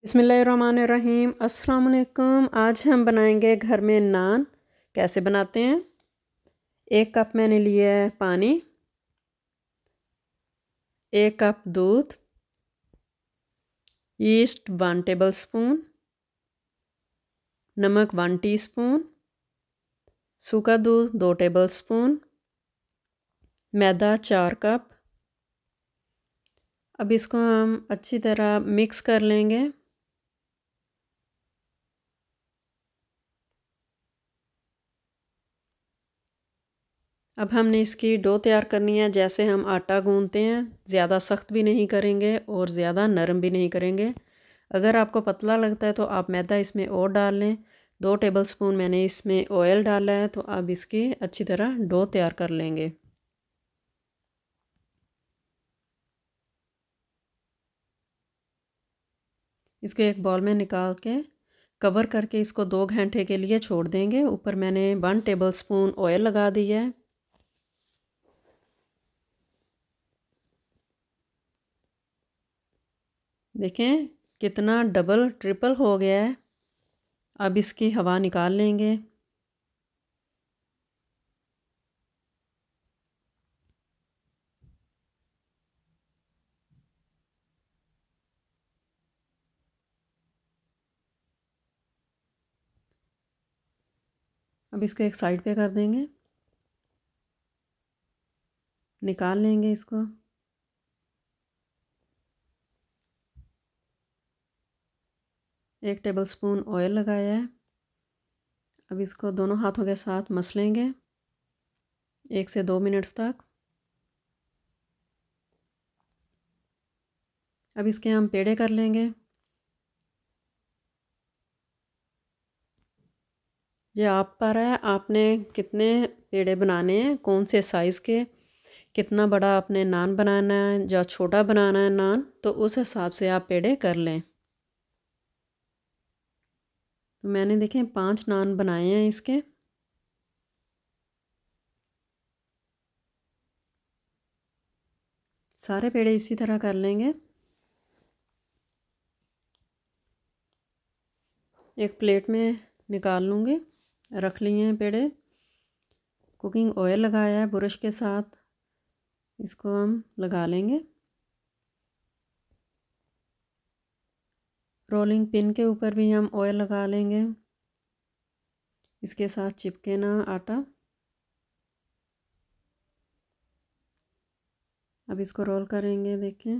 बिस्मिल्लाहिर्रहमानिर्रहीम। अस्सलाम वालेकुम। आज हम बनाएंगे घर में नान। कैसे बनाते हैं? 1 कप मैंने लिया है पानी, 1 कप दूध, ईस्ट 1 टेबल स्पून, नमक 1 टीस्पून, सूखा दूध 2 टेबल स्पून, मैदा 4 कप। अब इसको हम अच्छी तरह मिक्स कर लेंगे। अब हमने इसकी डो तैयार करनी है जैसे हम आटा गूंदते हैं। ज़्यादा सख्त भी नहीं करेंगे और ज़्यादा नरम भी नहीं करेंगे। अगर आपको पतला लगता है तो आप मैदा इसमें और डाल लें। 2 टेबल स्पून मैंने इसमें ऑयल डाला है। तो अब इसकी अच्छी तरह डो तैयार कर लेंगे। इसको एक बॉल में निकाल के कवर करके इसको 2 घंटे के लिए छोड़ देंगे। ऊपर मैंने 1 टेबल स्पून ऑयल लगा दिया है। देखें कितना डबल ट्रिपल हो गया है। अब इसकी हवा निकाल लेंगे। अब इसको एक साइड पे कर देंगे, निकाल लेंगे इसको। एक टेबल स्पून ऑयल लगाया है। अब इसको दोनों हाथों के साथ मसलेंगे 1 से 2 मिनट्स तक। अब इसके हम पेड़े कर लेंगे। ये आप पर है आपने कितने पेड़े बनाने हैं, कौन से साइज़ के, कितना बड़ा आपने नान बनाना है या छोटा बनाना है नान, तो उस हिसाब से आप पेड़े कर लें। तो मैंने देखें 5 नान बनाए हैं इसके। सारे पेड़े इसी तरह कर लेंगे। एक प्लेट में निकाल लूँगी। रख लिए हैं पेड़े। कुकिंग ऑयल लगाया है ब्रश के साथ, इसको हम लगा लेंगे। रोलिंग पिन के ऊपर भी हम ऑयल लगा लेंगे, इसके साथ चिपके ना आटा। अब इसको रोल करेंगे। देखें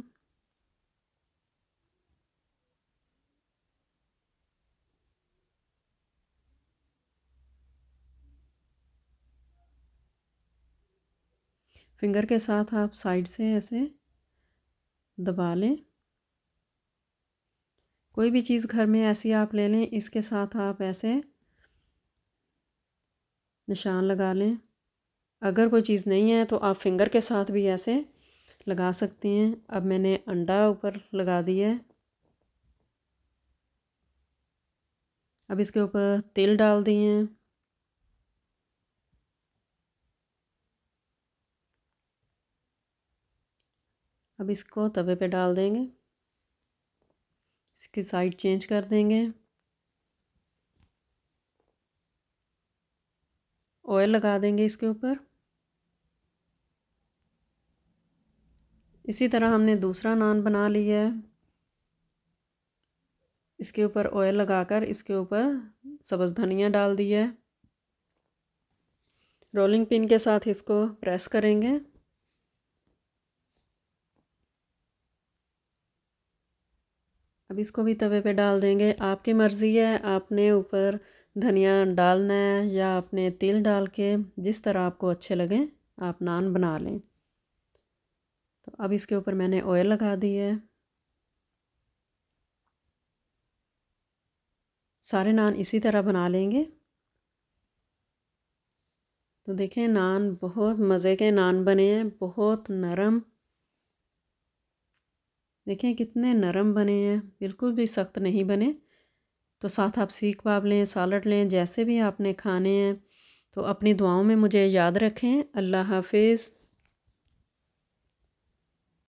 फिंगर के साथ आप साइड से ऐसे दबा लें। कोई भी चीज़ घर में ऐसी आप ले लें, इसके साथ आप ऐसे निशान लगा लें। अगर कोई चीज़ नहीं है तो आप फिंगर के साथ भी ऐसे लगा सकते हैं। अब मैंने अंडा ऊपर लगा दिया है। अब इसके ऊपर तिल डाल दिए हैं। अब इसको तवे पे डाल देंगे, इसकी साइड चेंज कर देंगे। ऑयल लगा देंगे इसके ऊपर। इसी तरह हमने दूसरा नान बना लिया है। इसके ऊपर ऑयल लगाकर इसके ऊपर सब्ज़ धनिया डाल दिया है। रोलिंग पिन के साथ इसको प्रेस करेंगे। अब इसको भी तवे पे डाल देंगे। आपकी मर्ज़ी है, आपने ऊपर धनिया डालना है या आपने तिल डाल के जिस तरह आपको अच्छे लगें आप नान बना लें। तो अब इसके ऊपर मैंने ऑयल लगा दी है। सारे नान इसी तरह बना लेंगे। तो देखें नान बहुत मज़े के नान बने हैं, बहुत नरम। देखें कितने नरम बने हैं, बिल्कुल भी सख्त नहीं बने। तो साथ आप सीख कबाब लें, सालड लें, जैसे भी आपने खाने हैं। तो अपनी दुआओं में मुझे याद रखें। अल्लाह हाफिज़।